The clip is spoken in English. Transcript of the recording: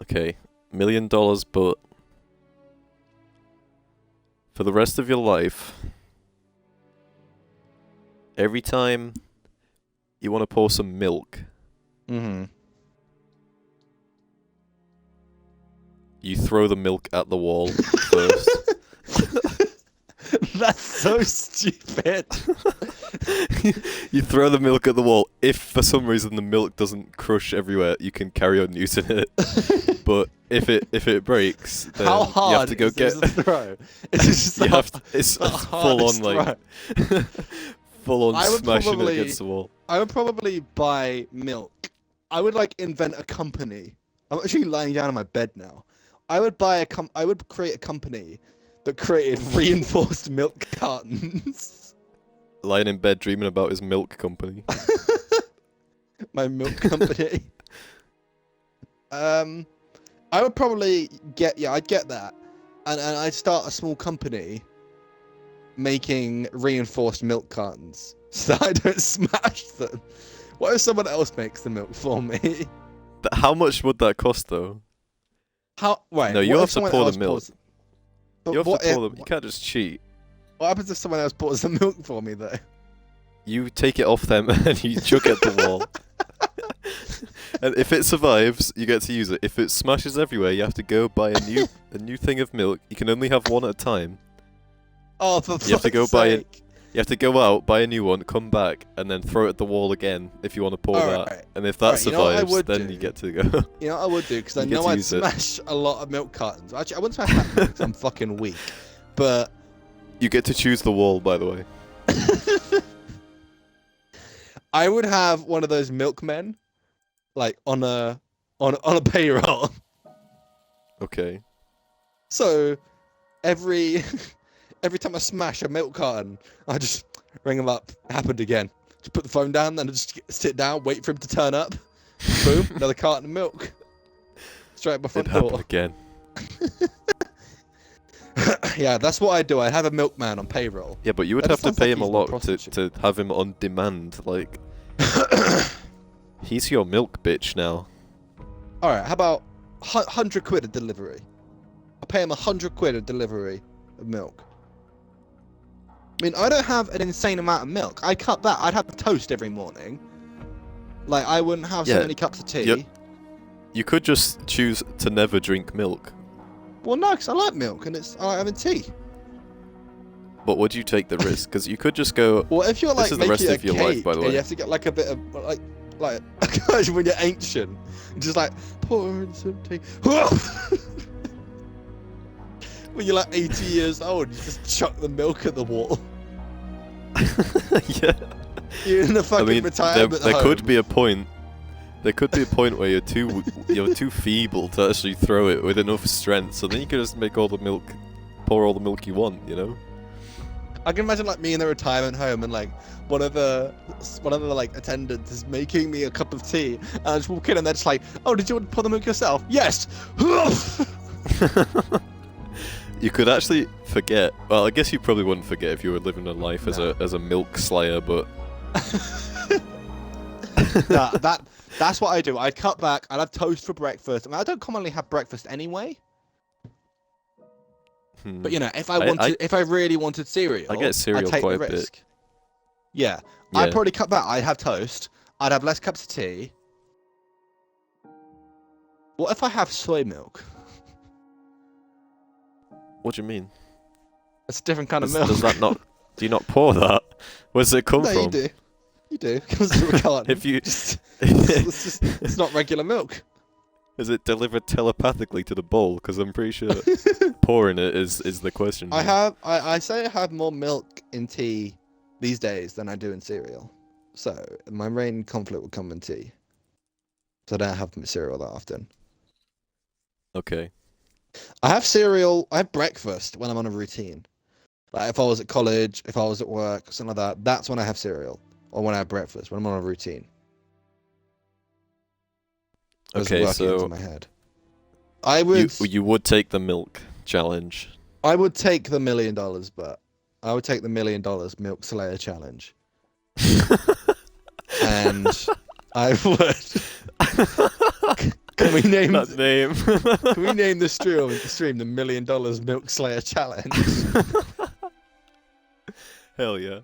Okay, $1 million, but for the rest of your life, every time you want to pour some milk, Mm-hmm. you throw the milk at the wall first. That's so stupid. You throw the milk at the wall. If for some reason the milk doesn't crush everywhere, you can carry on using it. But if it breaks, then How hard you have to go is get. this to throw? It's You have to, just it's the full on hardest like throw. full on I would smashing it probably- against the wall. I would probably buy milk. I would like invent a company. I'm actually lying down on my bed now. I would create a company that created reinforced milk cartons. Lying in bed dreaming about his milk company. My milk company. I would probably I'd get that, and I'd start a small company making reinforced milk cartons so that I don't smash them. What if someone else makes the milk for me? How much would that cost though? Wait, No, you what have if to someone pour the else milk. pours- But You have what to pour if- them. You can't just cheat. What happens if someone else pours the milk for me though? You take it off them and you chuck it at the wall. And if it survives, you get to use it. If it smashes everywhere, you have to go buy a new thing of milk. You can only have one at a time. Oh, for You have to go fuck's buy it. sake. You have to go out, buy a new one, come back, and then throw it at the wall again if you want to pour that. Alright. And if that Alright, you know what I survives, would then do? you get to go. You know what I would do? Because I You get know to I'd use it. smash a lot of milk cartons. Actually, I wouldn't smash that because I'm fucking weak. But You get to choose the wall, by the way. I would have one of those milkmen, like on a payroll. Okay. So every time I smash a milk carton, I just ring him up. Happened again. Just put the phone down, then I just sit down, wait for him to turn up. Boom, another carton of milk. Straight at my It front happened door. again. Yeah, that's what I'd do. I'd have a milkman on payroll. Yeah, but you would That have just to pay sounds him a like he's my lot to prostitute. have him on demand. Like, he's your milk bitch now. All right, how about 100 quid a delivery? I'll pay him 100 quid a delivery of milk. I mean, I don't have an insane amount of milk. I cut that. I'd have toast every morning. Like, I wouldn't have so Yeah, many cups of tea. yep. You could just choose to never drink milk. Well, no, because I like milk and I like having tea. But would you take the risk? Because you could just go. Well, if you're This like is the rest making of a your cake, life, by the and way. you have to get like a bit of like imagine when you're ancient, just like pour in some tea. When you're like 80 years old, you just chuck the milk at the wall. Yeah. You're in the I fucking mean, retirement there home. could be a point. There could be a point where you're too feeble to actually throw it with enough strength. So then you could just make all the milk, pour all the milk you want. You know. I can imagine like me in the retirement home and like one of the like attendants is making me a cup of tea and I just walk in and they're just like, oh, did you want to pour the milk yourself? Yes. You could actually forget. Well, I guess you probably wouldn't forget if you were living a life No. as a milk slayer, but Nah, that's what I do. I'd cut back. I'd have toast for breakfast. I mean, I don't commonly have breakfast anyway. But you know, if if I really wanted cereal, I get cereal I'd take quite the a bit. risk. Yeah, Yeah. I'd probably cut back. I'd have toast. I'd have less cups of tea. What if I have soy milk? What do you mean? It's a different kind of Does, milk. does that not? Do you not pour that? Where does it come No, from? you do. You do. Comes from a carton. If you, It's not regular milk. is it delivered telepathically to the bowl? Because I'm pretty sure pouring it is the question. I say I have more milk in tea these days than I do in cereal. So my main conflict will come in tea. So I don't have cereal that often. Okay. I have cereal. I have breakfast when I'm on a routine. Like if I was at college, if I was at work, something like that. That's when I have cereal, or when I have breakfast when I'm on a routine. It's Okay, working into so my head. I would. you would take the milk challenge. I would take the $1 million, but I would take the $1 million Milkslayer challenge. And I would. Can we name that name? Can we name the stream the $1 Million Milkslayer Challenge? Hell yeah.